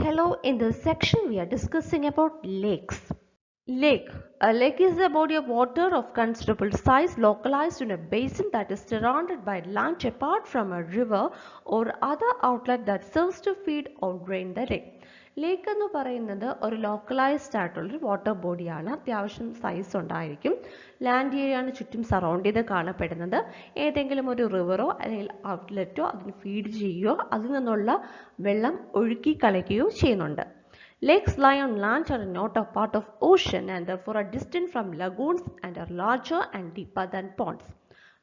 Hello, in this section we are discussing about lakes. Lake. A lake is a body of water of considerable size localized in a basin that is surrounded by land apart from a river or other outlet that serves to feed or drain the lake. ലേക്ക് എന്ന് പറയുന്നത് ഒരു localised ആയിട്ടുള്ളൊരു water ബോഡിയാണ്. അത്യാവശ്യം size ഉണ്ടായിരിക്കും. Land ഏരിയയാണ് ചുറ്റും surround ചെയ്ത് കാണപ്പെടുന്നത്. ഏതെങ്കിലും ഒരു റിവറോ അല്ലെങ്കിൽ ഔട്ട്ലെറ്റോ അതിന് ഫീഡ് ചെയ്യുകയോ അതിൽ നിന്നുള്ള വെള്ളം ഒഴുക്കി കളയുകയോ ചെയ്യുന്നുണ്ട്. Lakes lie on land are not a part of ocean and therefore are distinct from lagoons and are larger and deeper than ponds.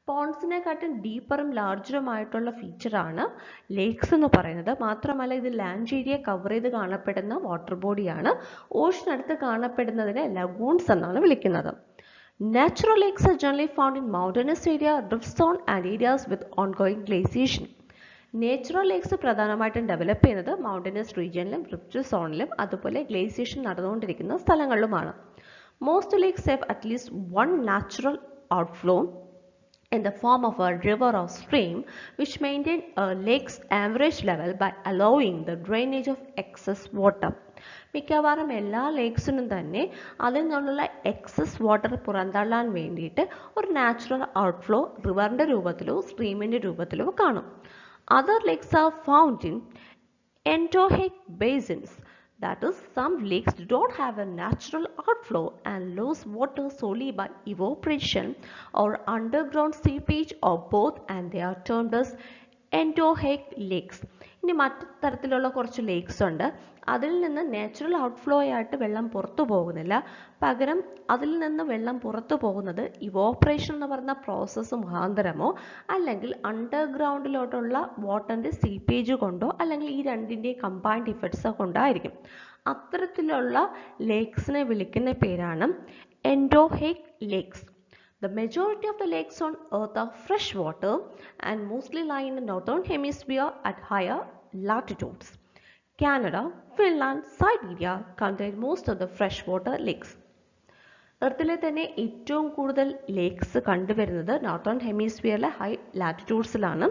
പോൺസിനെക്കാട്ടും ഡീപ്പറും ലാർജറുമായിട്ടുള്ള ഫീച്ചറാണ് ലേക്സ് എന്ന് പറയുന്നത്. മാത്രമല്ല ഇത് ലാൻഡ് ഏരിയ കവർ ചെയ്ത് കാണപ്പെടുന്ന വാട്ടർ ബോഡിയാണ്. ഓഷനടുത്ത് കാണപ്പെടുന്നതിനെ ലഗൂൺസ് എന്നാണ് വിളിക്കുന്നത്. Natural lakes are generally found in mountainous area, drift zone and areas with ongoing glaciation. Natural lakes പ്രധാനമായിട്ടും ഡെവലപ്പ് ചെയ്യുന്നത് മൗണ്ടനസ് റീജിയനിലും റിഫ്റ്റ് സോണിലും അതുപോലെ ഗ്ലേസിയേഷൻ നടന്നുകൊണ്ടിരിക്കുന്ന സ്ഥലങ്ങളിലുമാണ്. Most lakes have at least one natural outflow in the form of a river or stream which maintain a lake's average level by allowing the drainage of excess water. മിക്കവാറും എല്ലാ ലേക്സിനും തന്നെ അതിൽ നിന്നുള്ള എക്സസ് വാട്ടർ പുറന്തള്ളാൻ വേണ്ടിയിട്ട് ഒരു natural outflow റിവറിൻ്റെ രൂപത്തിലോ സ്ട്രീമിൻ്റെ രൂപത്തിലോ കാണും. Other lakes are found in endorheic basins. That is, some lakes do not have a natural outflow and lose water solely by evaporation or underground seepage or both, and they are termed as endorheic lakes. ഇനി മറ്റു തരത്തിലുള്ള കുറച്ച് lakes ഉണ്ട്. അതിൽ നിന്ന് natural outflow ആയിട്ട് വെള്ളം പുറത്തു പോകുന്നില്ല. പകരം അതിൽ നിന്ന് വെള്ളം പുറത്തു പോകുന്നത് ഇവോപ്പറേഷൻ എന്ന് പറയുന്ന പ്രോസസ്സ് മുഖാന്തരമോ അല്ലെങ്കിൽ അണ്ടർഗ്രൗണ്ടിലോട്ടുള്ള വാട്ടറിൻ്റെ സീപ്പേജ് കൊണ്ടോ അല്ലെങ്കിൽ ഈ രണ്ടിൻ്റെയും കമ്പൈൻഡ് ഇഫക്ട്സ് കൊണ്ടായിരിക്കും. അത്തരത്തിലുള്ള ലേക്സിനെ വിളിക്കുന്ന പേരാണ് എൻഡോഹെയ്ക് lakes. The majority of the lakes on earth are freshwater and mostly lie in the northern hemisphere at higher latitudes. Canada, Finland, Siberia contain most of the freshwater lakes. എർത്തിലെ തന്നെ ഏറ്റവും കൂടുതൽ lakes കണ്ടുവരുന്നത് northern ഹെമിസ്ഫിയറിലെ high ലാറ്റിറ്റ്യൂഡ്സിലാണ്.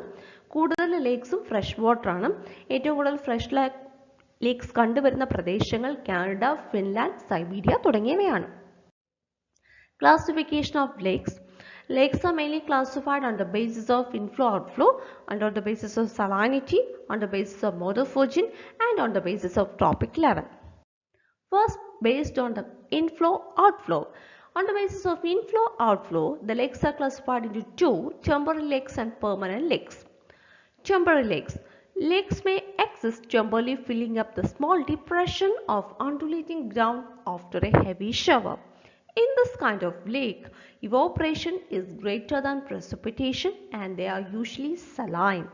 കൂടുതൽ ലേക്സും fresh വാട്ടറാണ്. ഏറ്റവും കൂടുതൽ fresh lakes കണ്ടുവരുന്ന പ്രദേശങ്ങൾ Canada, Finland, Siberia തുടങ്ങിയവയാണ്. Classification of lakes. Lakes are mainly classified on the basis of inflow-outflow, and on the basis of salinity, on the basis of morphology, and on the basis of trophic level. First, based on the inflow-outflow. On the basis of inflow-outflow, the lakes are classified into two: temporary lakes and permanent lakes. Temporary lakes. Lakes may exist temporarily, filling up the small depression of undulating ground after a heavy shower. In this kind of lake, evaporation is greater than precipitation and they are usually saline.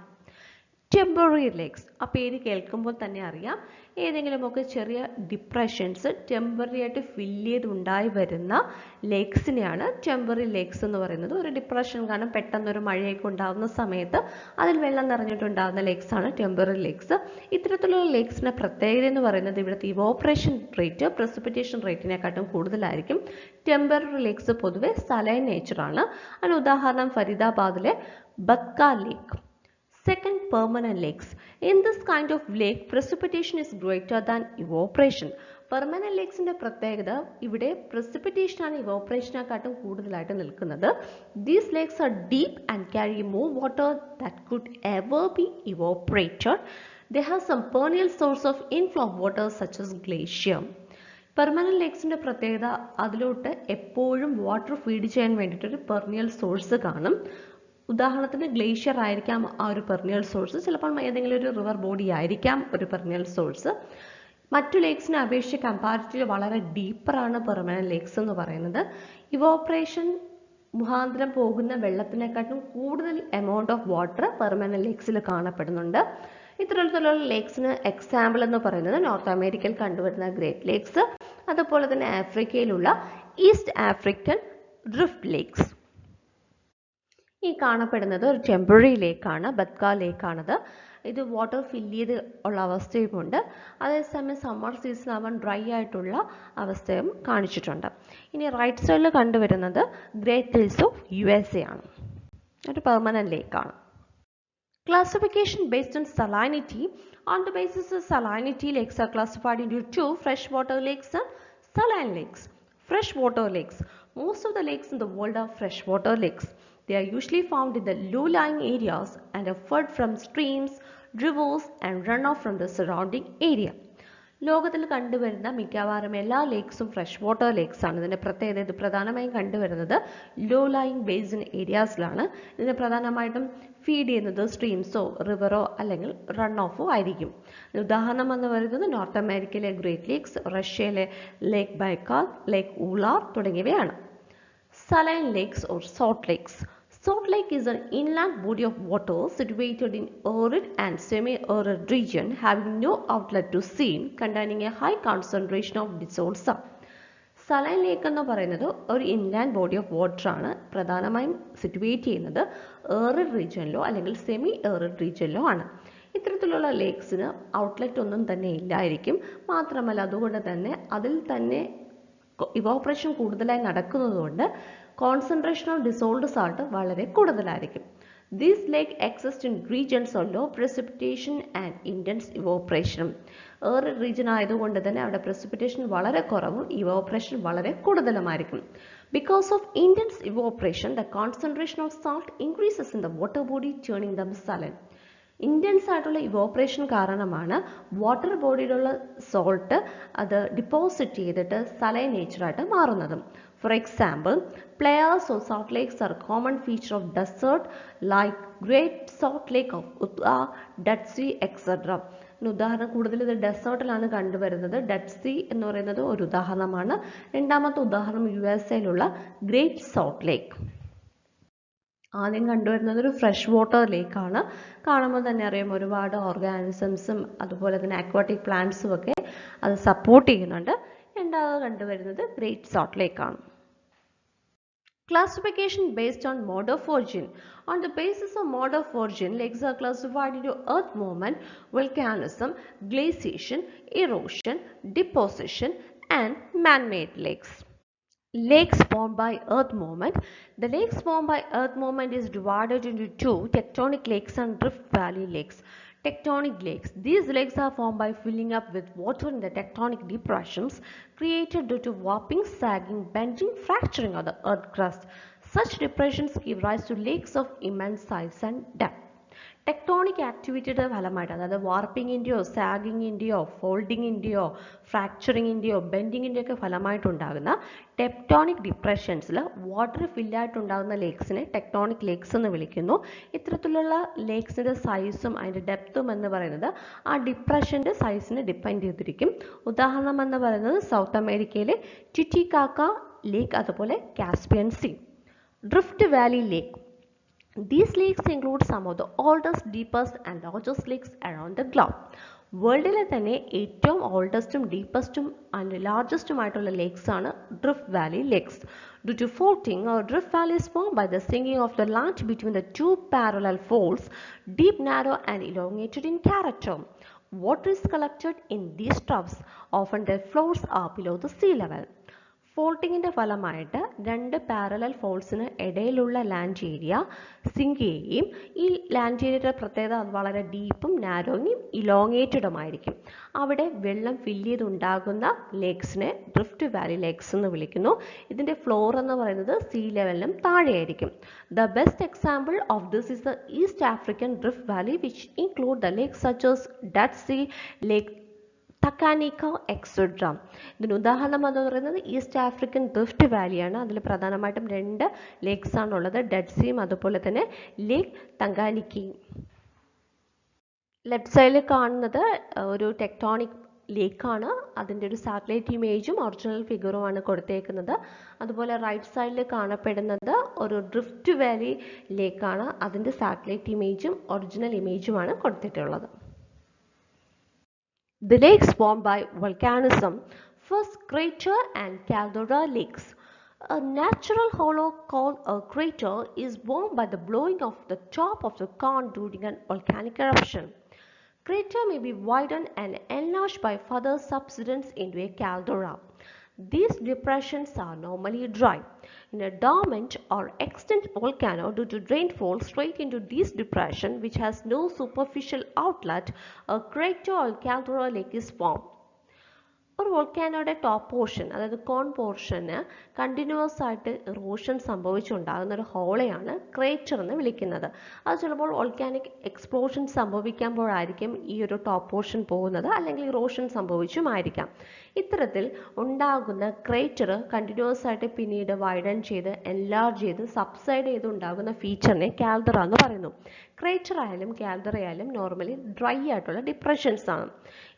Temporary lakes, ആ പേര് കേൾക്കുമ്പോൾ തന്നെ അറിയാം ഏതെങ്കിലുമൊക്കെ ചെറിയ depressions temporary ആയിട്ട് fill ചെയ്തുണ്ടായി വരുന്ന ലേക്സിനെയാണ് temporary lakes എന്ന് പറയുന്നത്. ഒരു ഡിപ്രഷൻ കാരണം പെട്ടെന്നൊരു മഴയൊക്കെ ഉണ്ടാകുന്ന സമയത്ത് അതിൽ വെള്ളം നിറഞ്ഞിട്ടുണ്ടാകുന്ന ലേക്സാണ് ടെമ്പററി ലേക്സ്. ഇത്തരത്തിലുള്ള ലേക്സിൻ്റെ പ്രത്യേകത എന്ന് പറയുന്നത് ഇവിടുത്തെ ഇവോപ്പറേഷൻ റേറ്റ് പ്രസിപ്പിറ്റേഷൻ റേറ്റിനെക്കാട്ടും കൂടുതലായിരിക്കും. ടെമ്പററി ലേക്സ് പൊതുവെ സലൈൻ നേച്ചറാണ്. അതിന് ഉദാഹരണം ഫരീദാബാദിലെ ബത്ക ലേക്ക്. Second, permanent lakes. In this kind of lake, precipitation is greater than evaporation. Permanent lakesന്റെ പ്രത്യേകത ഇവിടെ precipitation ആണ് evaporationനെക്കാട്ടും കൂടുതലായിട്ട് നിൽക്കുന്നത്. These lakes are deep and carry more water that could ever be evaporated. They have some perennial source of inflow of water such as glacier. Permanent ലേക്സിൻ്റെ പ്രത്യേകത അതിലോട്ട് എപ്പോഴും water feed ചെയ്യാൻ വേണ്ടിയിട്ടൊരു പെർനിയൽ സോഴ്സ് കാണും. ഉദാഹരണത്തിന് ഗ്ലേഷ്യർ ആയിരിക്കാം ആ ഒരു പെർനിയൽ സോഴ്സ്, ചിലപ്പോൾ ഏതെങ്കിലും ഒരു റിവർ ബോഡി ആയിരിക്കാം ഒരു പെർനിയൽ സോഴ്സ്. മറ്റു ലേക്സിനെ അപേക്ഷിച്ച് കമ്പാരിറ്റീവ് വളരെ ഡീപ്പറാണ് പെർമനന്റ് ലേക്സ് എന്ന് പറയുന്നത്. ഇവോപ്പറേഷൻ മുഖാന്തരം പോകുന്ന വെള്ളത്തിനെക്കാട്ടും കൂടുതൽ എമൗണ്ട് ഓഫ് വാട്ടർ പെർമനന്റ് ലേക്സിൽ കാണപ്പെടുന്നുണ്ട്. ഇത്തരത്തിലുള്ള ലേക്സിന് എക്സാമ്പിൾ എന്ന് പറയുന്നത് നോർത്ത് അമേരിക്കയിൽ കണ്ടുവരുന്ന ഗ്രേറ്റ് ലേക്സ്, അതുപോലെ തന്നെ ആഫ്രിക്കയിലുള്ള ഈസ്റ്റ് ആഫ്രിക്കൻ ഡ്രിഫ്റ്റ് ലേക്സ്. ഈ കാണപ്പെടുന്നത് ഒരു ടെമ്പററി ലേക്കാണ്, ബത്ക ലേക്കാണത്. ഇത് വാട്ടർ ഫില്ല് ചെയ്ത് ഉള്ള അവസ്ഥയുമുണ്ട്. അതേസമയം സമ്മർ സീസൺ ആവാൻ ഡ്രൈ ആയിട്ടുള്ള അവസ്ഥയും കാണിച്ചിട്ടുണ്ട്. ഇനി റൈറ്റ് സൈഡിൽ കണ്ടുവരുന്നത് ഗ്രേറ്റ് ഹിൽസ് ഓഫ് USA ആണ്. ഒരു പെർമനന്റ് ലേക്കാണ്. Classification based on salinity. On the basis of salinity, lakes are classified into two: freshwater lakes and saline lakes. Freshwater lakes. Most of the lakes in the world are freshwater lakes. They are usually found in the low-lying areas and are fed from streams, rivers and runoff from the surrounding area. ലോകത്തിൽ കണ്ടുവരുന്ന മിക്കവാറും എല്ലാ ലേക്സും fresh water lakes ആണ്. ഇതിൻ്റെ പ്രത്യേകത, ഇത് പ്രധാനമായും കണ്ടുവരുന്നത് ലോ ലൈങ് ബേസിൻ ഏരിയാസിലാണ്. ഇതിന് പ്രധാനമായിട്ടും ഫീഡ് ചെയ്യുന്നത് സ്ട്രീംസോ റിവറോ അല്ലെങ്കിൽ റൺ ഓഫോ ആയിരിക്കും. ഉദാഹരണം എന്ന് പറയുന്നത് നോർത്ത് അമേരിക്കയിലെ ഗ്രേറ്റ് ലേക്സ്, റഷ്യയിലെ ലേക്ക് ബൈക്കാൾ, ലേക്ക് ഊളാർ തുടങ്ങിയവയാണ്. Saline lakes or salt lakes. Salt Lake is an inland body of water situated in arid and semi-arid region having no outlet to sea, containing a high concentration of dissolved salt. Saline lake എന്ന് പറയുന്നത് ഒരു inland body of water ആണ്. പ്രധാനമായും situate ചെയ്യുന്നത് ഏറിഡ് റീജിയനിലോ അല്ലെങ്കിൽ semi ഏറിഡ് റീജിയനിലോ ആണ്. ഇത്തരത്തിലുള്ള ലേക്സിന് outlet ഒന്നും തന്നെ ഇല്ലായിരിക്കും. മാത്രമല്ല അതുകൊണ്ട് തന്നെ അതിൽ തന്നെ ഇവോപ്പറേഷൻ കൂടുതലായി നടക്കുന്നതുകൊണ്ട് concentration of dissolved salt വളരെ കൂടുതലായിരിക്കും. These lakes exist in regions of low precipitation and intense evaporation. Arid region ആയതുകൊണ്ട് തന്നെ അവിടെ precipitation വളരെ കുറവും evaporation വളരെ കൂടുതലുമായിരിക്കും. Because of intense evaporation, the concentration of salt increases in the water body, turning them saline. Intense ആയിട്ടുള്ള evaporation കാരണമാണ് water ബോഡിയിലുള്ള salt അത് ഡിപ്പോസിറ്റ് ചെയ്തിട്ട് സലൈൻ നേച്ചറായിട്ട് മാറുന്നത്. For example, playas of salt lakes are common feature of desert like Great Salt Lake of Utah, Dead Sea etcetera. ഉദാഹരണം കൂടുതൽ ഇത് ഡെസേർട്ടിലാണ് കണ്ടുവരുന്നത്. ഡെഡ് സീ എന്ന് പറയുന്നത് ഒരു ഉദാഹരണമാണ്. രണ്ടാമത്തെ ഉദാഹരണം USA ഗ്രേറ്റ് സോൾട്ട് ലേക്ക്. ആദ്യം കണ്ടുവരുന്നത് ഒരു ഫ്രഷ് വാട്ടർ ലേക്കാണ്. കാണുമ്പോൾ തന്നെ അറിയാം ഒരുപാട് ഓർഗാനിസംസും അതുപോലെ തന്നെ അക്വാട്ടിക് പ്ലാന്റ്സും ഒക്കെ അത് സപ്പോർട്ട് ചെയ്യുന്നുണ്ട്. രണ്ടാമത് കണ്ടുവരുന്നത് ഗ്രേറ്റ് സോൾട്ട് ലേക്കാണ്. Classification based on mode of origin. On the basis of mode of origin, lakes are classified into earth movement, volcanism, glaciation, erosion, deposition and man-made lakes. Lakes formed by earth movement. The lakes formed by earth movement is divided into two: tectonic lakes and rift valley lakes. Tectonic lakes. These lakes are formed by filling up with water in the tectonic depressions created due to warping, sagging, bending, fracturing of the earth crust. Such depressions give rise to lakes of immense size and depth. Tectonic ആക്ടിവിറ്റിയുടെ ഫലമായിട്ട്, അതായത് വാർപ്പിങ്ങിൻ്റെയോ സാഗിങ്ങിൻ്റെയോ ഫോൾഡിങ്ങിൻ്റെയോ ഫ്രാക്ചറിങ്ങിൻ്റെയോ ബെൻഡിങ്ങിൻ്റെയോ ഒക്കെ ഫലമായിട്ടുണ്ടാകുന്ന ടെക്ടോണിക് ഡിപ്രഷൻസിൽ വാട്ടർ ഫില്ലായിട്ടുണ്ടാകുന്ന ലേക്സിനെ ടെക്ടോണിക് ലേക്സ് എന്ന് വിളിക്കുന്നു. ഇത്തരത്തിലുള്ള ലേക്സിൻ്റെ സൈസും അതിൻ്റെ ഡെപ്തും എന്ന് പറയുന്നത് ആ ഡിപ്രഷൻ്റെ സൈസിനെ ഡിപ്പെൻഡ് ചെയ്തിരിക്കും. ഉദാഹരണം എന്ന് പറയുന്നത് സൗത്ത് അമേരിക്കയിലെ ടിറ്റിക്കാക്ക ലേക്ക്, അതുപോലെ Caspian sea. Drift valley lake. These lakes include some of the oldest, deepest and largest lakes around the globe. വേൾഡിലെ തന്നെ ഏറ്റവും ഓൾഡസ്റ്റും ഡീപ്പസ്റ്റും ആൻഡ് ലാർജസ്റ്റുമായിട്ടുള്ള ലേക്സ് ആണ് drift valley lakes. Due to faulting, a drift valley is formed by the sinking of the land between the two parallel faults, deep, narrow and elongated in character. Water is collected in these troughs. Often their floors are below the sea level. ഫോൾട്ടിങ്ങിൻ്റെ ഫലമായിട്ട് രണ്ട് parallel ഫോൾസിന് ഇടയിലുള്ള land area zinc ചെയ്യുകയും ഈ land ഏരിയയുടെ പ്രത്യേകത അത് വളരെ ഡീപ്പും നാരോയും ഇലോങ്ങേറ്റഡുമായിരിക്കും. അവിടെ വെള്ളം ഫില്ല് ചെയ്തുണ്ടാകുന്ന ലേക്സിനെ ഡ്രിഫ്റ്റ് വാലി ലേക്സ് എന്ന് വിളിക്കുന്നു. ഇതിൻ്റെ ഫ്ലോർ എന്ന് പറയുന്നത് സീ ലെവലിനും താഴെയായിരിക്കും. The best example of this is the East African drift valley which include the lake such Dead Sea lake, Tanganyika etcetera. ഇതിന് ഉദാഹരണം എന്ന് പറയുന്നത് ഈസ്റ്റ് ആഫ്രിക്കൻ ഡ്രിഫ്റ്റ് വാലിയാണ്. അതിൽ പ്രധാനമായിട്ടും രണ്ട് ലേക്സ് ആണുള്ളത്, ഡെഡ് സീയും അതുപോലെ തന്നെ ലേക്ക് തങ്കാനിക്കയും. ലെഫ്റ്റ് സൈഡിൽ കാണുന്നത് ഒരു ടെക്ടോണിക് ലേക്കാണ്. അതിൻ്റെ ഒരു സാറ്റലൈറ്റ് ഇമേജും ഒറിജിനൽ ഫിഗറുമാണ് കൊടുത്തേക്കുന്നത്. അതുപോലെ റൈറ്റ് സൈഡിൽ കാണപ്പെടുന്നത് ഒരു ഡ്രിഫ്റ്റ് വാലി ലേക്കാണ്. അതിൻ്റെ സാറ്റലൈറ്റ് ഇമേജും ഒറിജിനൽ ഇമേജുമാണ് കൊടുത്തിട്ടുള്ളത്. The lakes formed by volcanism. First, crater and caldera lakes. A natural hollow called a crater is formed by the blowing of the top of the cone during an volcanic eruption. Crater may be widened and enlarged by further subsidence into a caldera. These depressions are normally dry. In a dormant or extinct volcano, due to rainfall straight into this depression, which has no superficial outlet, a crater or caldera lake is formed. ഒരു വോൾക്കാനോയുടെ top portion, അതായത് കോൺ പോർഷന് continuous ആയിട്ട് erosion സംഭവിച്ചുണ്ടാകുന്ന ഒരു ഹോളെയാണ് crater എന്ന് വിളിക്കുന്നത്. അത് ചിലപ്പോൾ volcanic explosion സംഭവിക്കുമ്പോഴായിരിക്കും ഈ ഒരു ടോപ്പ് പോർഷൻ പോകുന്നത്, അല്ലെങ്കിൽ ഇറോഷൻ സംഭവിച്ചുമായിരിക്കാം. ഇത്തരത്തിൽ ഉണ്ടാകുന്ന ക്രേറ്റർ കണ്ടിന്യൂസ് ആയിട്ട് പിന്നീട് വൈഡൻ ചെയ്ത് എൻലാർജ് ചെയ്ത് സബ്സൈഡ് ചെയ്ത് ഉണ്ടാകുന്ന ഫീച്ചറിനെ കാൽഡറ എന്ന് പറയുന്നു. ക്രേറ്റർ ആയാലും കാൽഡറ ആയാലും നോർമലി ഡ്രൈ ആയിട്ടുള്ള ഡിപ്രഷൻസ് ആണ്.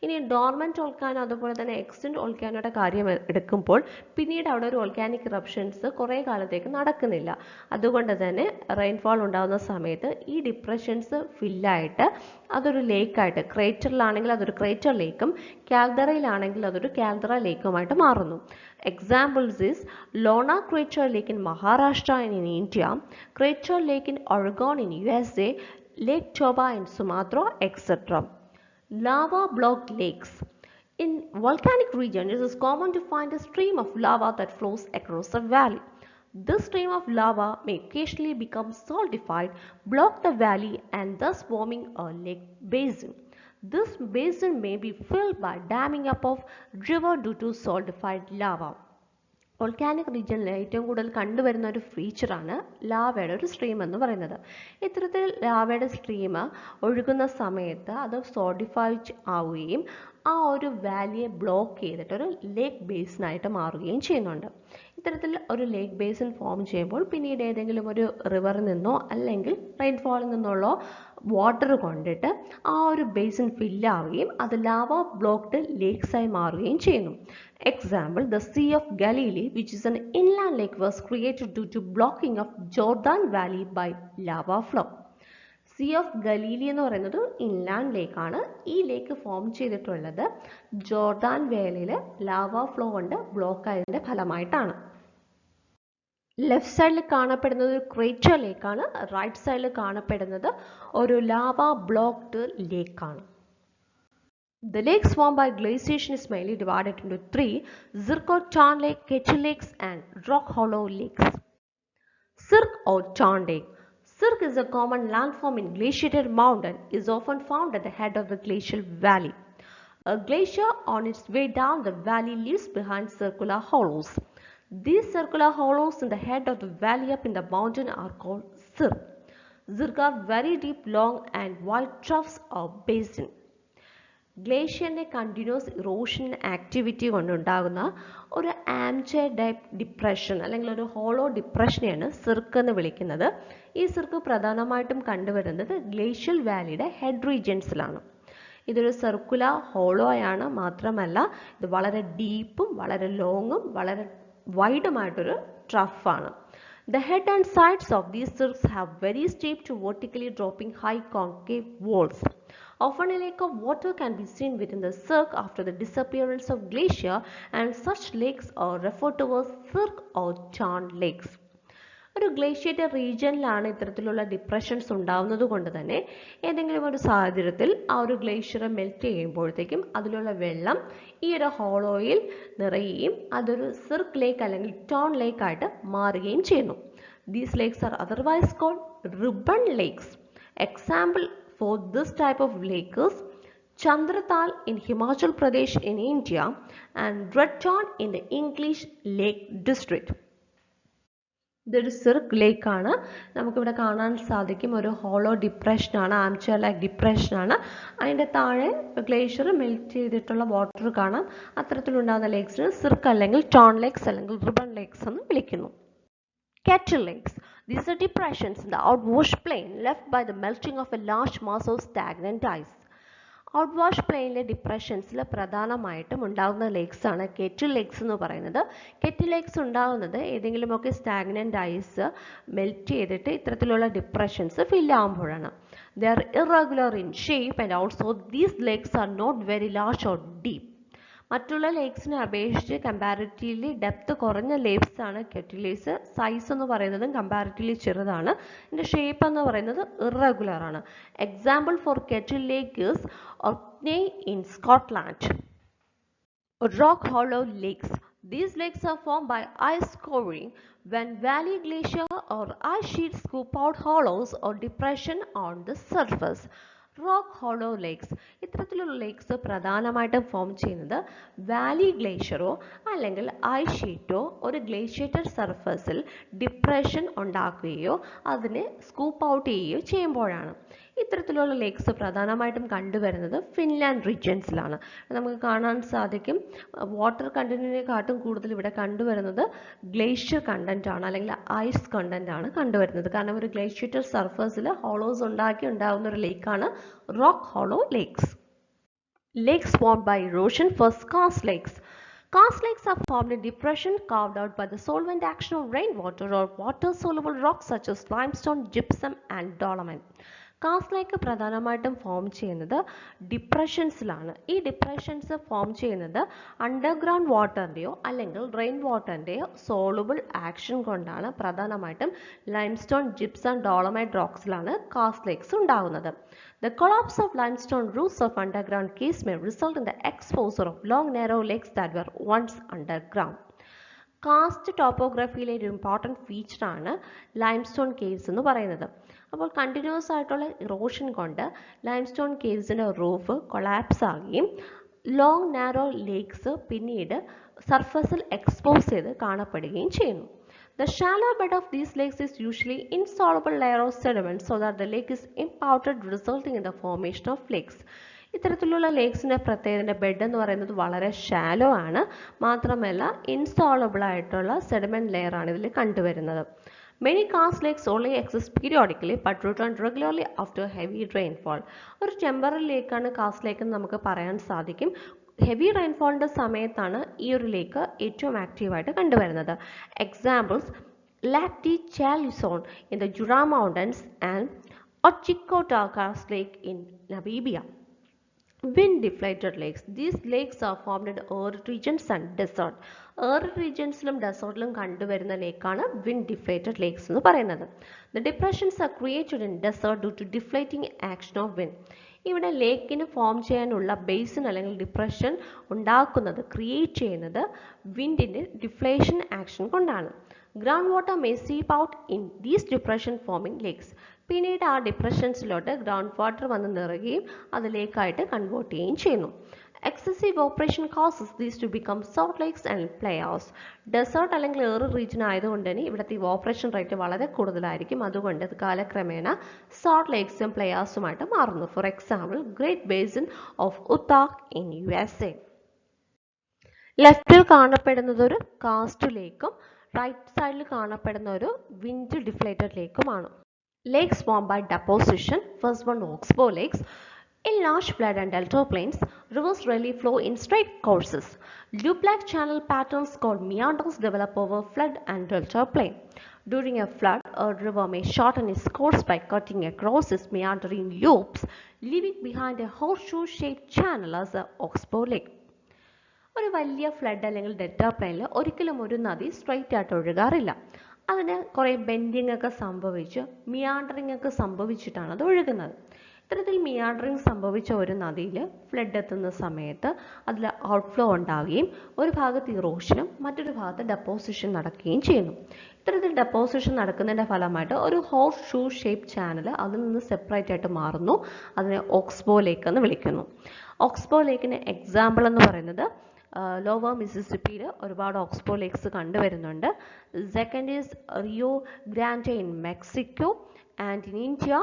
ഇനി ഡോർമൻറ്റ് വോൾക്കാനോ അതുപോലെ തന്നെ എക്സ്റ്റൻറ്റ് വോൾക്കാനോയുടെ കാര്യം എടുക്കുമ്പോൾ പിന്നീട് അവിടെ ഒരു വോൾക്കാനിക് ഇറപ്ഷൻസ് കുറേ കാലത്തേക്ക് നടക്കുന്നില്ല. അതുകൊണ്ട് തന്നെ റെയിൻഫോൾ ഉണ്ടാകുന്ന സമയത്ത് ഈ ഡിപ്രഷൻസ് ഫില്ലായിട്ട് അതൊരു ലേക്കായിട്ട്, ക്രേറ്ററിലാണെങ്കിൽ അതൊരു ക്രേറ്റർ ലേക്കും കാൽഡറയിലാണെങ്കിൽ അതൊരു കാൽഡറ ലേക്കുമായിട്ട് മാറുന്നു. Examples is Lona Crater Lake in Maharashtra and in India, Crater Lake in Oregon in USA, Lake Toba in Sumatra, etc. Lava blocked lakes. In volcanic region, it is common to find a stream of lava that flows across a valley. This stream of lava may occasionally become solidified, block the valley, and thus forming a lake basin. This basin may be filled by damming up of river due to solidified lava. Volcanic റീജിയനിൽ ഏറ്റവും കൂടുതൽ കണ്ടുവരുന്ന ഒരു ഫീച്ചറാണ് ലാവയുടെ ഒരു stream എന്ന് പറയുന്നത്. ഇത്തരത്തിൽ ലാവയുടെ stream ഒഴുകുന്ന സമയത്ത് അത് സോളിഡിഫൈ ആവുകയും ആ ഒരു വാലിയെ ബ്ലോക്ക് ചെയ്തിട്ട് ഒരു ലേക്ക് ബേസിനായിട്ട് മാറുകയും ചെയ്യുന്നുണ്ട്. ഇത്തരത്തിൽ ഒരു ലേക്ക് ബേസിൻ ഫോം ചെയ്യുമ്പോൾ പിന്നീട് ഏതെങ്കിലും ഒരു റിവറിൽ നിന്നോ അല്ലെങ്കിൽ റെയിൻഫോളിൽ നിന്നുള്ള വാട്ടർ കൊണ്ടിട്ട് ആ ഒരു ബേസിൻ ഫില്ലാവുകയും അത് ലാവ ബ്ലോക്ക്ഡ് ലേക്സായി മാറുകയും ചെയ്യുന്നു. Example, the Sea of Galilee, which is an inland lake, was created due to blocking of Jordan Valley by lava flow. Sea of Galilee എന്ന് പറയുന്നത് ഇൻലാൻഡ് ലേക്കാണ്. ഈ ലേക്ക് ഫോം ചെയ്തിട്ടുള്ളത് ജോർദാൻ വേലിയിൽ lava flow കൊണ്ട് block ആയതിൻ്റെ ഫലമായിട്ടാണ്. Left സൈഡിൽ കാണപ്പെടുന്നത് ഒരു ക്രേറ്റർ ലേക്കാണ്, റൈറ്റ് സൈഡിൽ കാണപ്പെടുന്നത് ഒരു ലാവ ബ്ലോക്ക്ഡ് ലേക്കാണ്. The lakes formed by glaciation is mainly divided into three: Zircon Lake, Kettle Lakes, and Rock Hollow Lakes. Zirk or Tarn Lake. Zirk is a common landform in glaciated mountain, is often found at the head of a glacial valley. A glacier on its way down the valley leaves behind circular hollows. These circular hollows in the head of the valley up in the mountain are called zirk. Zirk are very deep, long, and wide troughs or basin. ഗ്ലേഷ്യറിൻ്റെ continuous erosion activity കൊണ്ടുണ്ടാകുന്ന ഒരു armchair type depression അല്ലെങ്കിൽ ഒരു hollow ഡിപ്രഷനെയാണ് സിർക്ക് എന്ന് വിളിക്കുന്നത്. ഈ സിർക്ക് പ്രധാനമായിട്ടും കണ്ടുവരുന്നത് ഗ്ലേഷ്യൽ വാലിയുടെ ഹെഡ് റീജിയൻസിലാണ്. ഇതൊരു സർക്കുലർ ഹോളോയാണ്, മാത്രമല്ല ഇത് വളരെ ഡീപ്പും വളരെ ലോങ്ങും വളരെ വൈഡുമായിട്ടൊരു ട്രഫാണ്. The head and sides of these cirques have very steep to vertically dropping high concave walls. Often a lake of water can be seen within the cirque after the disappearance of glacier, and such lakes are referred to as cirque or tarn lakes. ഒരു ഗ്ലേഷ്യേറ്റഡ് റീജിയനിലാണ് ഇത്തരത്തിലുള്ള depressions ഉണ്ടാകുന്നത് കൊണ്ട് തന്നെ ഏതെങ്കിലും ഒരു സാഹചര്യത്തിൽ ആ ഒരു ഗ്ലേഷ്യർ മെൽറ്റ് ചെയ്യുമ്പോഴത്തേക്കും അതിലുള്ള വെള്ളം ഈ ഒരു ഹോളോയിൽ നിറയുകയും അതൊരു സിർക്ക് ലേക്ക് അല്ലെങ്കിൽ ടോൺ ലേക്ക് ആയിട്ട് മാറുകയും ചെയ്യുന്നു. These lakes are otherwise called ribbon lakes. Example for this type of lake is Chandratal in Himachal Pradesh in India and Red Tarn in the English Lake District. ഇതൊരു സിർക്ക് ലേക്കാണ്. നമുക്കിവിടെ കാണാൻ സാധിക്കും ഒരു ഹോളോ ഡിപ്രഷനാണ്, ആംചെയർ ലൈക്ക് ഡിപ്രഷനാണ്. അതിൻ്റെ താഴെ glacier melt ചെയ്തിട്ടുള്ള water കാണാം. അത്തരത്തിലുണ്ടാകുന്ന ലേക്സിന് സിർക്ക് അല്ലെങ്കിൽ ടോൺ ലേക്സ് അല്ലെങ്കിൽ റിബൺ ലേക്സ് എന്ന് വിളിക്കുന്നു. Kettle lakes. These are depressions in the outwash plain left by the melting of a large mass of stagnant ice. ഔട്ട്വാഷ് പ്ലെയിനിലെ ഡിപ്രഷൻസിൽ പ്രധാനമായിട്ടും ഉണ്ടാകുന്ന ലേക്സ് ആണ് കെറ്റിൽ ലേക്സ് എന്ന് പറയുന്നത്. കെറ്റിൽ ലേക്സ് ഉണ്ടാകുന്നത് ഏതെങ്കിലുമൊക്കെ സ്റ്റാഗ്നൻ്റ് ഐസ് മെൽറ്റ് ചെയ്തിട്ട് ഇത്തരത്തിലുള്ള depressions ഫില്ലാകുമ്പോഴാണ്. They are irregular in shape and also these lakes are not very large or deep. മറ്റുള്ള ലേക്സിനെ അപേക്ഷിച്ച് കമ്പാരിറ്റീവ്ലി ഡെപ്ത് കുറഞ്ഞ ലേക്സ് ആണ് കെറ്റിൽ ലേക്സ്. സൈസ് എന്ന് പറയുന്നതും കമ്പാരിറ്റീവ്ലി ചെറുതാണ്. ഇതിൻ്റെ ഷേപ്പ് എന്ന് പറയുന്നത് ഇറഗുലർ ആണ്. Example for kettle lake is Orkney in Scotland. Rock Hollow Lakes. These lakes are formed by ice covering when valley glacier or ice sheets scoop out hollows or depression on the surface. Rock hollow lakes, ഇത്തരത്തിലുള്ള lakes പ്രധാനമായിട്ടും form ചെയ്യുന്നത് Valley ഗ്ലേഷ്യറോ അല്ലെങ്കിൽ ice ഷീറ്റോ ഒരു ഗ്ലേഷ്യേറ്റഡ് സർഫസിൽ depression ഉണ്ടാക്കുകയോ അതിനെ scoop out ചെയ്യുകയോ ചെയ്യുമ്പോഴാണ്. ഇത്തരത്തിലുള്ള ലേക്സ് പ്രധാനമായിട്ടും കണ്ടുവരുന്നത് ഫിൻലാൻഡ് റീജിയൻസിലാണ്. നമുക്ക് കാണാൻ സാധിക്കും വാട്ടർ കണ്ടന്റിനെക്കാട്ടും കൂടുതൽ ഇവിടെ കണ്ടുവരുന്നത് ഗ്ലേഷ്യർ കണ്ടന്റ് ആണ് അല്ലെങ്കിൽ ഐസ് കണ്ടന്റ് ആണ് കണ്ടുവരുന്നത്. കാരണം ഒരു ഗ്ലേഷ്യേറ്റഡ് സർഫസിൽ ഹോളോസ് ഉണ്ടാക്കി ഉണ്ടാകുന്ന ഒരു ലേക്കാണ് rock hollow lakes. Lakes formed by erosion. First, karst lakes. Karst lakes are formed in depression carved out by the solvent action of rainwater or water-soluble rocks such as limestone, gypsum and dolomite. Karst lake പ്രധാനമായിട്ടും form ചെയ്യുന്നത് ഡിപ്രഷൻസിലാണ്. ഈ depressions form ചെയ്യുന്നത് underground വാട്ടറിൻ്റെയോ അല്ലെങ്കിൽ rain വാട്ടറിൻ്റെയോ soluble action കൊണ്ടാണ്. പ്രധാനമായിട്ടും ലൈംസ്റ്റോൺ, ജിപ്സം, ഡോളമൈറ്റ് റോക്സിലാണ് കാസ്റ്റ് ലേക്സ് ഉണ്ടാകുന്നത്. The collapse of limestone roofs of underground caves may result in the exposure of long narrow lakes that were once underground. Karst ടോപ്പോഗ്രഫിയിലെ ഒരു important ഫീച്ചറാണ് limestone caves എന്ന് പറയുന്നത്. അപ്പോൾ continuous ആയിട്ടുള്ള erosion കൊണ്ട് limestone കേവ്സിൻ്റെ roof collapse ആകുകയും long narrow lakes പിന്നീട് സർഫസിൽ എക്സ്പോസ് ചെയ്ത് കാണപ്പെടുകയും ചെയ്യുന്നു. The shallow bed of these lakes is usually insoluble layer of sediment so that the lake is impounded, resulting in the formation of lakes. ഇത്തരത്തിലുള്ള ലേക്സിൻ്റെ പ്രത്യേകത bed എന്ന് പറയുന്നത് വളരെ ഷാലോ ആണ്. മാത്രമല്ല ഇൻസോളബിൾ ആയിട്ടുള്ള സെഡിമെന്റ് ലെയർ ആണ് ഇതിൽ കണ്ടുവരുന്നത്. Many karst lakes only exist periodically but return regularly after heavy rainfall. ഒരു ടെമ്പററി ലേക്കാണ് കാസ്റ്റ് ലേക്ക് എന്ന് നമുക്ക് പറയാൻ സാധിക്കും. ഹെവി റെയിൻഫോളിൻ്റെ സമയത്താണ് ഈ ഒരു ലേക്ക് ഏറ്റവും ആക്റ്റീവായിട്ട് കണ്ടുവരുന്നത്. Examples Lac de Chaillexon in the Jura mountains and Otjikoto karst lake in Namibia. Wind deflated lakes. These lakes are formed in arid regions and desert. Arid regionസിലും ഡെസേർട്ടിലും കണ്ടുവരുന്ന ലേക്കാണ് wind deflated lakes എന്ന് പറയുന്നത്. The depressions are created in desert due to deflating action of wind. ഇവിടെ ലേക്കിന് form ചെയ്യാനുള്ള basin അല്ലെങ്കിൽ depression ഉണ്ടാക്കുന്നത് create ചെയ്യുന്നത് വിൻഡിൻ്റെ ഡിഫ്ലേഷൻ ആക്ഷൻ കൊണ്ടാണ്. Ground water may seep out in these depression forming lakes. പിന്നീട് ആ ഡിപ്രഷൻസിലോട്ട് ഗ്രൗണ്ട് വാട്ടർ വന്ന് നിറയുകയും അത് ലേക്കായിട്ട് കൺവേർട്ട് ചെയ്യുകയും ചെയ്യുന്നു. Excessive operation causes these to become salt lakes and players. Desert അല്ലെങ്കിൽ ഏറ് റീജിയൻ ആയതുകൊണ്ട് തന്നെ ഇവിടുത്തെ ഓപ്പറേഷൻ റേറ്റ് വളരെ കൂടുതലായിരിക്കും. അതുകൊണ്ട് ഇത് കാലക്രമേണ സോൾട്ട് ലേക്സും പ്ലേയേഴ്സുമായിട്ട് മാറുന്നു. For example Great Basin of Utah in USA. ലെഫ്റ്റിൽ കാണപ്പെടുന്നത് ഒരു കാസ്റ്റ് ലേക്കും റൈറ്റ് സൈഡിൽ കാണപ്പെടുന്ന ഒരു വിൻഡ് ഡിഫ്ലേറ്റഡ് ലേക്കുമാണ്. Lakes formed by deposition. First one, oxbow lakes. In large flood and delta plains, rivers rarely flow in straight courses. Loop-like channel patterns called meanders develop over flood and delta plain. During a flood, a river may shorten its course by cutting across its meandering loops, leaving behind a horseshoe-shaped channel as an oxbow lake. ഒരു വലിയ flood അല്ലെങ്കിൽ delta പ്ലെയിനിൽ ഒരിക്കലും ഒരു നദി straight ആയിട്ട് ഒഴുകാറില്ല. അതിന് കുറേ ബെൻഡിങ് ഒക്കെ സംഭവിച്ച് മിയാൻഡറിങ് ഒക്കെ സംഭവിച്ചിട്ടാണ് അത് ഒഴുകുന്നത്. ഇത്തരത്തിൽ മിയാൻഡറിങ് സംഭവിച്ച ഒരു നദിയിൽ ഫ്ലഡ് എത്തുന്ന സമയത്ത് അതിൽ ഔട്ട്ഫ്ലോ ഉണ്ടാവുകയും ഒരു ഭാഗത്ത് ഇറോഷനും മറ്റൊരു ഭാഗത്ത് ഡെപ്പോസിഷൻ നടക്കുകയും ചെയ്യുന്നു. ഇത്തരത്തിൽ ഡെപ്പോസിഷൻ നടക്കുന്നതിൻ്റെ ഫലമായിട്ട് ഒരു ഹോർസ് ഷൂ ഷേപ്പ് ചാനൽ അതിൽ നിന്ന് സെപ്പറേറ്റ് ആയിട്ട് മാറുന്നു. അതിനെ ഓക്സ്ബോ ലേക്ക് എന്ന് വിളിക്കുന്നു. ഓക്സ്ബോ ലേക്കിന് എക്സാമ്പിൾ എന്ന് പറയുന്നത് ലോവർ മിസിസിപ്പിയിൽ ഒരുപാട് ഓക്സ്ബോ ലേക്സ് കണ്ടുവരുന്നുണ്ട്. Second is Rio Grande in Mexico and in India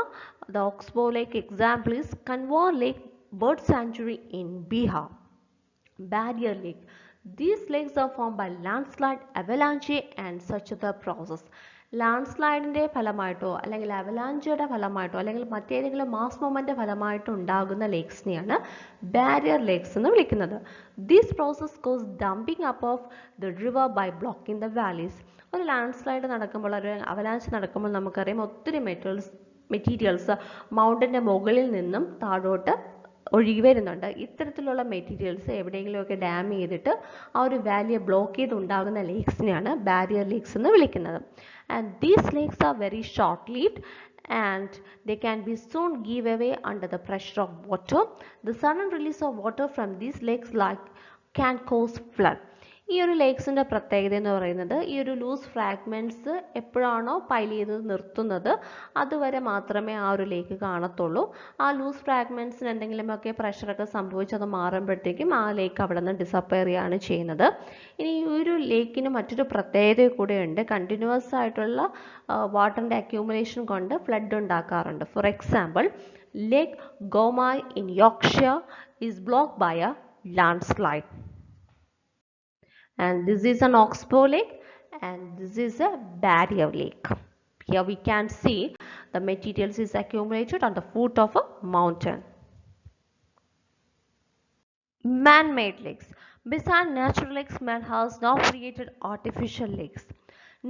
the oxbow lake example is Kanwar lake bird sanctuary in Bihar. Barrier lake. These lakes are formed by landslide, avalanche and such other process. ലാൻഡ്സ്ലൈഡിൻ്റെ ഫലമായിട്ടോ അല്ലെങ്കിൽ അവലാഞ്ചയുടെ ഫലമായിട്ടോ അല്ലെങ്കിൽ മറ്റേതെങ്കിലും mass movement ഫലമായിട്ടോ ഉണ്ടാകുന്ന ലേക്സിനെയാണ് barrier lakes എന്ന് വിളിക്കുന്നത്. This process cause dumping up of the river by blocking the valleys. ഒരു landslide നടക്കുമ്പോൾ ഒരു avalanche നടക്കുമ്പോൾ നമുക്കറിയാം ഒത്തിരി മെറ്റീരിയൽസ് മൗണ്ടൻ്റെ മുകളിൽ നിന്നും താഴോട്ട് ഒഴുകി വരുന്നുണ്ട്. ഇത്തരത്തിലുള്ള മെറ്റീരിയൽസ് എവിടെയെങ്കിലുമൊക്കെ ഡാം ചെയ്തിട്ട് ആ ഒരു വാലിയെ ബ്ലോക്ക് ചെയ്തുണ്ടാകുന്ന ലേക്സിനെയാണ് ബാരിയർ ലേക്സ് എന്ന് വിളിക്കുന്നത്. And these lakes are very short lived and they can be soon give away under the pressure of water. The sudden release of water from these lakes can cause flood. ഈ ഒരു ലേക്സിൻ്റെ പ്രത്യേകത എന്ന് പറയുന്നത് ഈ ഒരു loose fragments എപ്പോഴാണോ pile ചെയ്ത് നിർത്തുന്നത് അതുവരെ മാത്രമേ ആ ഒരു ലേക്ക് കാണത്തുള്ളൂ. ആ ലൂസ് ഫ്രാഗ്മെൻറ്റ്സിന് എന്തെങ്കിലുമൊക്കെ പ്രഷറൊക്കെ സംഭവിച്ച് അത് മാറുമ്പോഴത്തേക്കും ആ ലേക്ക് അവിടെ നിന്ന് ഡിസപ്പയർ ചെയ്യുകയാണ് ചെയ്യുന്നത്. ഇനി ഈ ഒരു ലേക്കിന് മറ്റൊരു പ്രത്യേകത കൂടെയുണ്ട്. കണ്ടിന്യൂസ് ആയിട്ടുള്ള വാട്ടറിൻ്റെ അക്യൂമുലേഷൻ കൊണ്ട് ഫ്ലഡ് ഉണ്ടാക്കാറുണ്ട്. For example, Lake Gormire in Yorkshire is blocked by a landslide. And this is an oxbow lake and this is a barrier lake. Here we can see the materials is accumulated on the foot of a mountain. Man-made lakes. Besides natural lakes, man has now created artificial lakes.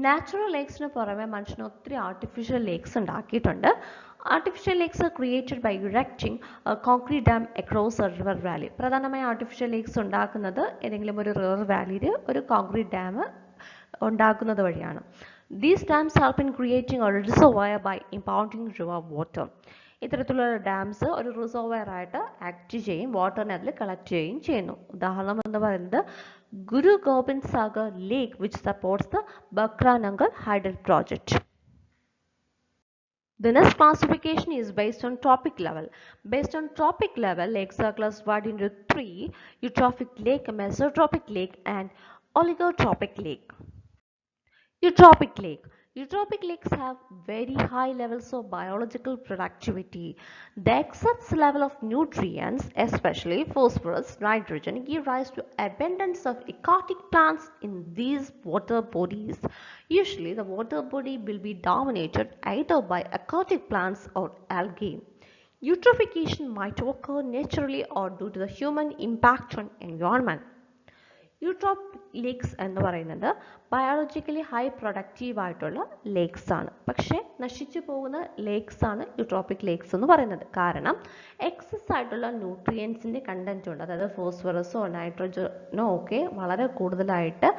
Natural lakes ന് പുറമെ മനുഷ്യൻ ഒത്തിരി artificial lakes ഉണ്ടാക്കിയിട്ടുണ്ട്. Artificial lakes are created by erecting a concrete dam across a river valley. പ്രധാനമായി artificial lakes ഉണ്ടാക്കുന്നത് ഏതെങ്കിലും ഒരു river വാലിയിൽ ഒരു കോൺക്രീറ്റ് ഡാം ഉണ്ടാക്കുന്നത് വഴിയാണ്. These dams help in creating a reservoir by impounding river water. ഇത്തരത്തിലുള്ള dams ഒരു റിസർവോയർ ആയിട്ട് ആക്ട് ചെയ്യും, വാട്ടറിനെ അതിൽ കളക്ട് ചെയ്യുകയും ചെയ്യുന്നു. ഉദാഹരണം എന്ന് പറയുന്നത് Guru Gobind Sagar lake which supports the Bhakra Nangal hydel project. The next classification is based on trophic level. Based on trophic level, lakes are classified into three: eutrophic lake, mesotrophic lake, and oligotrophic lake. Eutrophic lake. Eutrophic lakes have very high levels of biological productivity. The excess level of nutrients, especially phosphorus, nitrogen, give rise to abundance of aquatic plants in these water bodies. Usually, the water body will be dominated either by aquatic plants or algae. Eutrophication might occur naturally or due to the human impact on environment. Eutrophic lakes എന്ന് പറയുന്നത് biologically high productive ആയിട്ടുള്ള lakes ആണ്. പക്ഷേ നശിച്ചു പോകുന്ന lakes ആണ് യൂട്രോപിക് lakes എന്ന് പറയുന്നത്. കാരണം എക്സസ് ആയിട്ടുള്ള ന്യൂട്രിയൻസിൻ്റെ കണ്ടന്റ് ഉണ്ട്. അതായത് ഫോസ്ഫറസോ നൈട്രജനോ ഒക്കെ വളരെ കൂടുതലായിട്ട്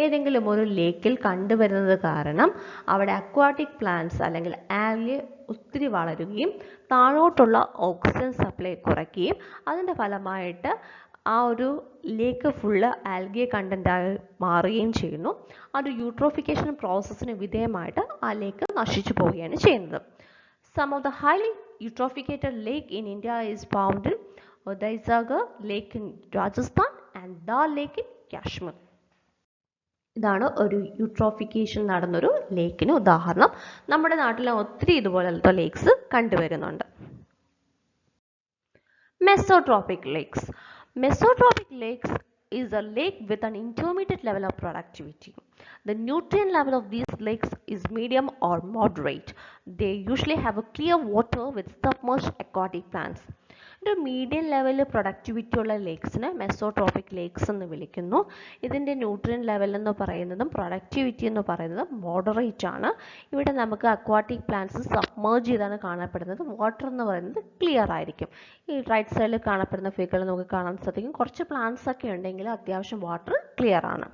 ഏതെങ്കിലും ഒരു ലേക്കിൽ കണ്ടുവരുന്നത് കാരണം അവിടെ അക്വാട്ടിക് പ്ലാന്റ്സ് അല്ലെങ്കിൽ ആൽഗെ ഒത്തിരി വളരുകയും താഴോട്ടുള്ള ഓക്സിജൻ സപ്ലൈ കുറയ്ക്കുകയും അതിൻ്റെ ഫലമായിട്ട് ആ ഒരു ലേക്ക് ഫുള്ള് ആൽഗെ കണ്ടൻ്റായി മാറുകയും ചെയ്യുന്നു. ആ ഒരു യൂട്രോഫിക്കേഷൻ പ്രോസസ്സിന് വിധേയമായിട്ട് ആ ലേക്ക് നശിച്ചു പോവുകയാണ് ചെയ്യുന്നത്. Some of the highly eutrophicated lake in India is found in Daisagar Lake in Rajasthan and Dal Lake in Kashmir. ഇതാണ് ഒരു യൂട്രോഫിക്കേഷൻ നടന്നൊരു ലേക്കിന് ഉദാഹരണം. നമ്മുടെ നാട്ടിലെ ഒത്തിരി ഇതുപോലത്തെ ലേക്സ് കണ്ടുവരുന്നുണ്ട്. Mesotrophic lakes. Mesotrophic lakes is a lake with an intermediate level of productivity. The nutrient level of these lakes is medium or moderate. They usually have a clear water with submerged aquatic plants. ഒരു medium ലെവലിൽ productivity ഉള്ള ലേക്സിനെ മെസോട്രോപിക് lakes എന്ന് വിളിക്കുന്നു. ഇതിൻ്റെ nutrient level എന്ന് പറയുന്നതും productivity എന്ന് പറയുന്നതും മോഡറേറ്റ് ആണ്. ഇവിടെ നമുക്ക് അക്വാട്ടിക് പ്ലാന്റ്സ് സബ്മേർജ് ചെയ്താണ് കാണപ്പെടുന്നത്. വാട്ടർ എന്ന് പറയുന്നത് ക്ലിയർ ആയിരിക്കും. ഈ റൈറ്റ് സൈഡിൽ കാണപ്പെടുന്ന ഫിഗറിൽ നമുക്ക് കാണാൻ സാധിക്കും. കുറച്ച് പ്ലാന്റ്സ് ഒക്കെ ഉണ്ടെങ്കിൽ അത്യാവശ്യം വാട്ടർ ക്ലിയർ ആണ്.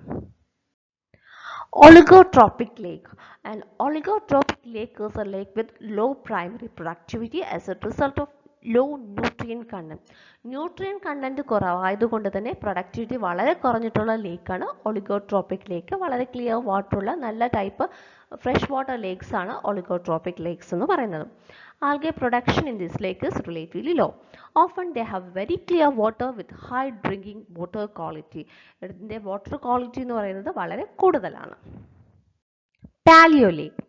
Oligotrophic lake. An oligotrophic lake is a lake with low primary productivity as a result of low nutrient content. Nutrient content കുറവായതുകൊണ്ട് തന്നെ പ്രൊഡക്ടിവിറ്റി വളരെ കുറഞ്ഞിട്ടുള്ള ലേക്കാണ് ഒളിഗോട്രോപിക് ലേക്ക്. വളരെ ക്ലിയർ വാട്ടറുള്ള നല്ല ടൈപ്പ് ഫ്രഷ് വാട്ടർ ലേക്സ് ആണ് ഒളിഗോട്രോപിക് ലേക്സ് എന്ന് പറയുന്നത്. Algae production in this lake is relatively low. Often they have very clear water with high drinking water quality. ഇതിൻ്റെ വാട്ടർ ക്വാളിറ്റി എന്ന് പറയുന്നത് വളരെ കൂടുതലാണ്. Paleo Lake.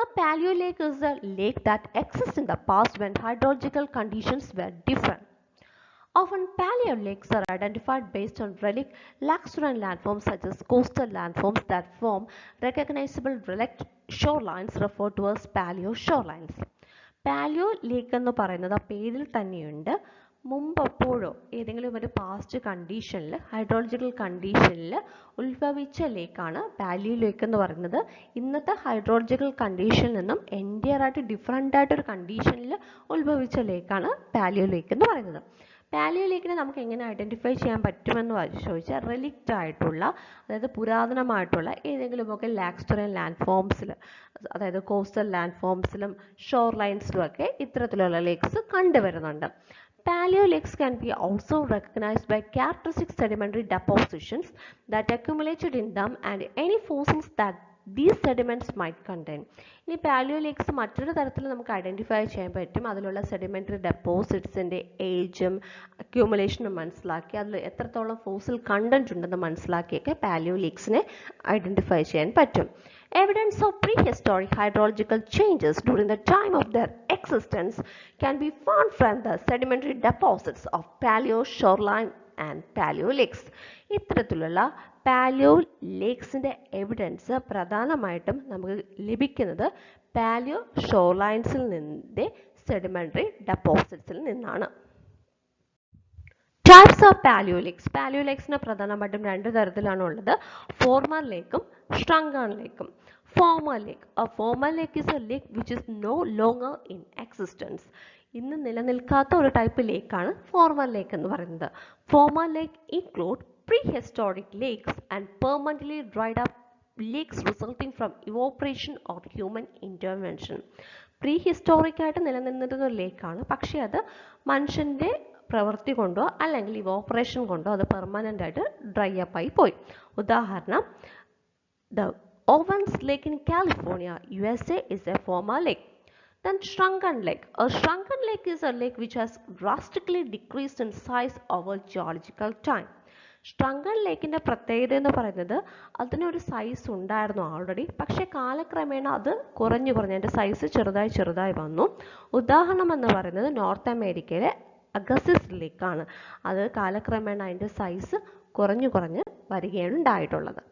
A paleo lake is a lake that exists in the past when hydrological conditions were different. Often paleo lakes are identified based on relic lacustrine landforms such as coastal landforms that form recognizable relic shorelines referred to as paleo shorelines. Paleo lake എന്ന് പറയുന്നത് ആ പേരിൽ തന്നെയുണ്ട്. മുമ്പെപ്പോഴോ ഏതെങ്കിലും ഒരു past കണ്ടീഷനിൽ hydrological കണ്ടീഷനിൽ ഉത്ഭവിച്ച ലേക്കാണ് പാലിയോ ലേക്ക് എന്ന് പറയുന്നത്. ഇന്നത്തെ ഹൈഡ്രോളജിക്കൽ കണ്ടീഷനിൽ നിന്നും എൻറ്റയർ ആയിട്ട് ഡിഫറെൻ്റ് ആയിട്ടൊരു കണ്ടീഷനിൽ ഉത്ഭവിച്ച ലേക്കാണ് പാലിയോ ലേക്ക് എന്ന് പറയുന്നത്. പാലിയോ ലേക്കിനെ നമുക്ക് എങ്ങനെ ഐഡൻറ്റിഫൈ ചെയ്യാൻ പറ്റുമെന്ന് ചോദിച്ചാൽ റെലിക്റ്റ് ആയിട്ടുള്ള, അതായത് പുരാതനമായിട്ടുള്ള ഏതെങ്കിലുമൊക്കെ ലാക്സ്റ്റോറിയൻ ലാൻഡ് ഫോംസിൽ, അതായത് കോസ്റ്റൽ ലാൻഡ് ഫോംസിലും ഷോർ ലൈൻസിലും ഒക്കെ ഇത്തരത്തിലുള്ള ലേക്സ് കണ്ടുവരുന്നുണ്ട്. Paleo lakes can be also recognized by characteristic sedimentary depositions that accumulated in them and any fossils that these sediments might contain. ഇനി പാലിയോ ലേക്സ് മറ്റൊരു തരത്തിൽ നമുക്ക് ഐഡൻറ്റിഫൈ ചെയ്യാൻ പറ്റും. അതിലുള്ള സെഡിമെൻ്ററി ഡെപ്പോസിറ്റ്സിൻ്റെ ഏജും അക്യൂമുലേഷനും മനസ്സിലാക്കി അതിൽ എത്രത്തോളം ഫോസിൽ കണ്ടൻറ്റ് ഉണ്ടെന്ന് മനസ്സിലാക്കിയൊക്കെ പാലിയോ ലേക്സിനെ ഐഡൻറ്റിഫൈ ചെയ്യാൻ പറ്റും. Evidence of prehistoric hydrological changes during the time of their existence can be found from the sedimentary deposits of paleo shoreline and paleo lakes. ഇത്തരത്തിലുള്ള പാലിയോ ലേക്സിൻ്റെ എവിഡൻസ് പ്രധാനമായിട്ടും നമുക്ക് ലഭിക്കുന്നത് പാലിയോ ഷോർലൈൻസിൽ നിന്നിൻ്റെ സെഡിമെൻ്ററി ഡെപ്പോസിറ്റ്സിൽ നിന്നാണ്. Types of paleo lakes. Paleo ലേക്സിന് പ്രധാനമായിട്ടും രണ്ട് തരത്തിലാണ് ഉള്ളത്, ഫോർമർ ലേക്കും ഷ്ട്രങ്കൺ ലേക്കും. Former lake, a former lake is a lake which is no longer in existence. ഇന്ന് നിലനിൽക്കാത്ത ഒരു ടൈപ്പ് ലേക്കാണ് ഫോർമർ ലേക്ക് എന്ന് പറയുന്നത്. Former lake include prehistoric lakes and permanently dried up lakes resulting from evaporation or human intervention. പ്രീഹിസ്റ്റോറിക് ആയിട്ട് നിലനിന്നിരുന്ന ഒരു ലേക്കാണ്, പക്ഷേ അത് മനുഷ്യൻ്റെ പ്രവൃത്തി കൊണ്ടോ അല്ലെങ്കിൽ ഇവോപ്പറേഷൻ കൊണ്ടോ അത് പെർമനൻ്റ് ആയിട്ട് ഡ്രൈ അപ്പ് ആയി പോയി. ഉദാഹരണം, the Owens Lake in California, USA is a former lake. Then Shrunken Lake. A shrunken lake is a lake which has drastically decreased in size over geological time. Shrunken ലേക്കിൻ്റെ പ്രത്യേകത എന്ന് പറയുന്നത് അതിനൊരു size ഉണ്ടായിരുന്നു already, പക്ഷേ കാലക്രമേണ അത് കുറഞ്ഞു അതിൻ്റെ സൈസ് ചെറുതായി വന്നു. ഉദാഹരണം എന്ന് പറയുന്നത് നോർത്ത് അമേരിക്കയിലെ അഗസിസ് ലേക്കാണ്. അത് കാലക്രമേണ അതിൻ്റെ സൈസ് കുറഞ്ഞു വരികയാണ് ഉണ്ടായിട്ടുള്ളത്.